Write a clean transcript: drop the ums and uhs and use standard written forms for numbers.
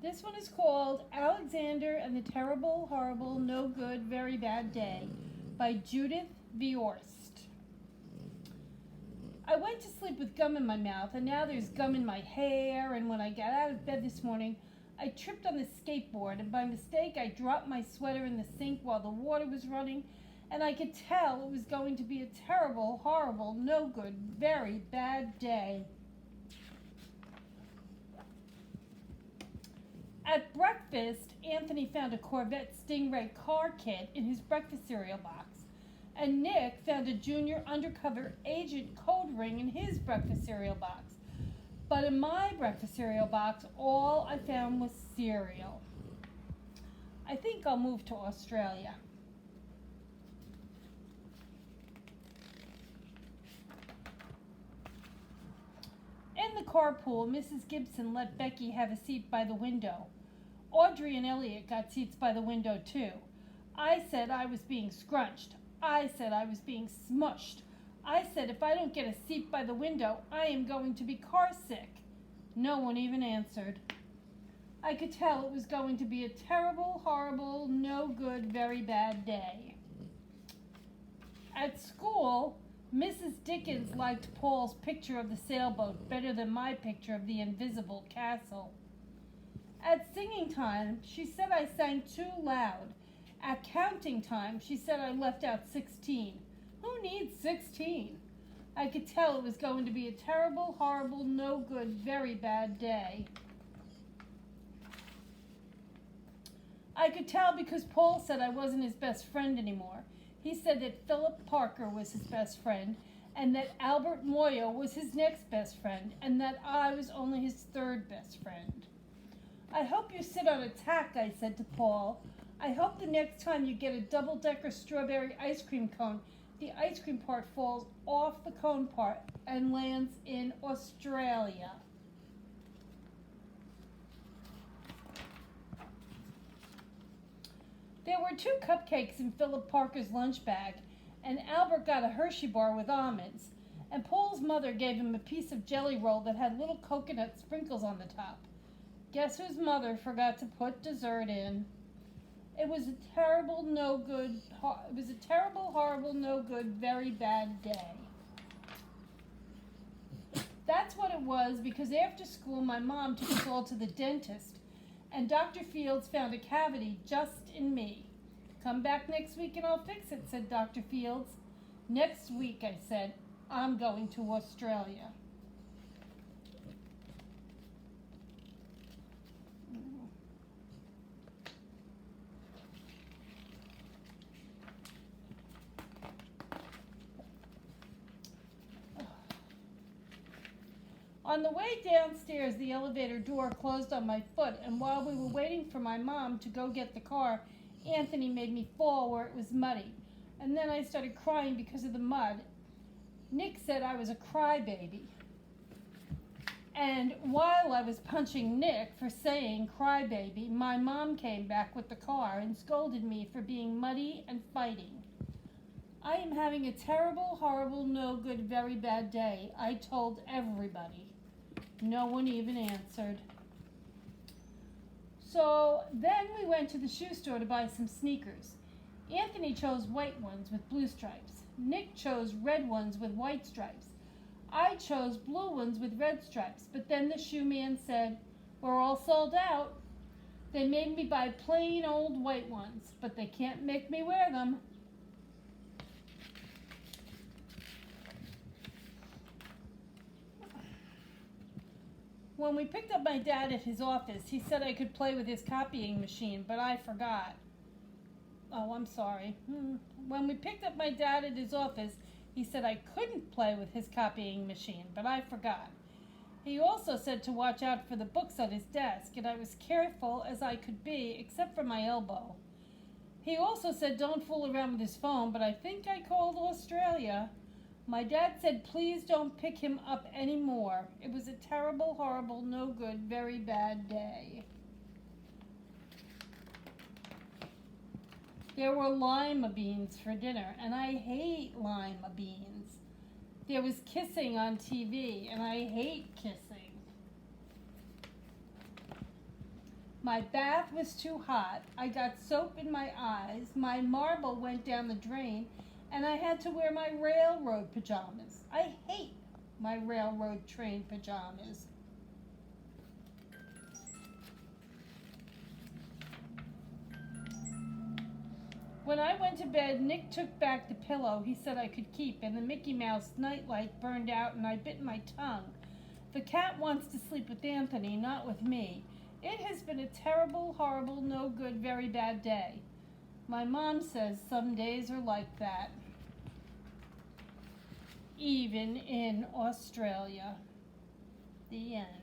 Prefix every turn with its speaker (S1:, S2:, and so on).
S1: This one is called Alexander and the Terrible, Horrible, No Good, Very Bad Day by Judith Viorst. I went to sleep with gum in my mouth, and now there's gum in my hair, and when I got out of bed this morning, I tripped on the skateboard, and by mistake I dropped my sweater in the sink while the water was running, and I could tell it was going to be a terrible, horrible, no good, very bad day. At breakfast, Anthony found a Corvette Stingray car kit in his breakfast cereal box, and Nick found a junior undercover agent code ring in his breakfast cereal box. But in my breakfast cereal box, all I found was cereal. I think I'll move to Australia. In the carpool, Mrs. Gibson let Becky have a seat by the window. Audrey and Elliot got seats by the window too. I said I was being scrunched. I said I was being smushed. I said if I don't get a seat by the window, I am going to be car sick. No one even answered. I could tell it was going to be a terrible, horrible, no good, very bad day. At school, Mrs. Dickens liked Paul's picture of the sailboat better than my picture of the invisible castle. At singing time, she said I sang too loud. At counting time, she said I left out 16. Who needs 16? I could tell it was going to be a terrible, horrible, no good, very bad day. I could tell because Paul said I wasn't his best friend anymore. He said that Philip Parker was his best friend, and that Albert Moyo was his next best friend, and that I was only his third best friend. I hope you sit on a tack, I said to Paul. I hope the next time you get a double-decker strawberry ice cream cone, the ice cream part falls off the cone part and lands in Australia. There were 2 cupcakes in Philip Parker's lunch bag, and Albert got a Hershey bar with almonds, and Paul's mother gave him a piece of jelly roll that had little coconut sprinkles on the top. Guess whose mother forgot to put dessert in? It was a terrible, horrible, no good, very bad day. That's what it was, because after school my mom took us all to the dentist, and Dr. Fields found a cavity just in me. Come back next week and I'll fix it, said Dr. Fields. Next week, I said, I'm going to Australia. On the way downstairs, the elevator door closed on my foot, and while we were waiting for my mom to go get the car, Anthony made me fall where it was muddy, and then I started crying because of the mud. Nick said I was a crybaby. And while I was punching Nick for saying crybaby, my mom came back with the car and scolded me for being muddy and fighting. I am having a terrible, horrible, no good, very bad day, I told everybody. No one even answered. So then we went to the shoe store to buy some sneakers. Anthony chose white ones with blue stripes. Nick chose red ones with white stripes. I chose blue ones with red stripes, but then the shoe man said, "We're all sold out." They made me buy plain old white ones, but they can't make me wear them. When we picked up my dad at his office, he said I could play with his copying machine, but I forgot. Oh, I'm sorry. When we picked up my dad at his office, he said I couldn't play with his copying machine, but I forgot. He also said to watch out for the books on his desk, and I was careful as I could be, except for my elbow. He also said don't fool around with his phone, but I think I called Australia. My dad said please don't pick him up anymore. It was a terrible, horrible, no good, very bad day. There were lima beans for dinner, and I hate lima beans. There was kissing on TV, and I hate kissing. My bath was too hot. I got soap in my eyes. My marble went down the drain, and I had to wear my railroad pajamas. I hate my railroad train pajamas. When I went to bed, Nick took back the pillow he said I could keep, and the Mickey Mouse nightlight burned out, and I bit my tongue. The cat wants to sleep with Anthony, not with me. It has been a terrible, horrible, no good, very bad day. My mom says some days are like that, even in Australia. The end.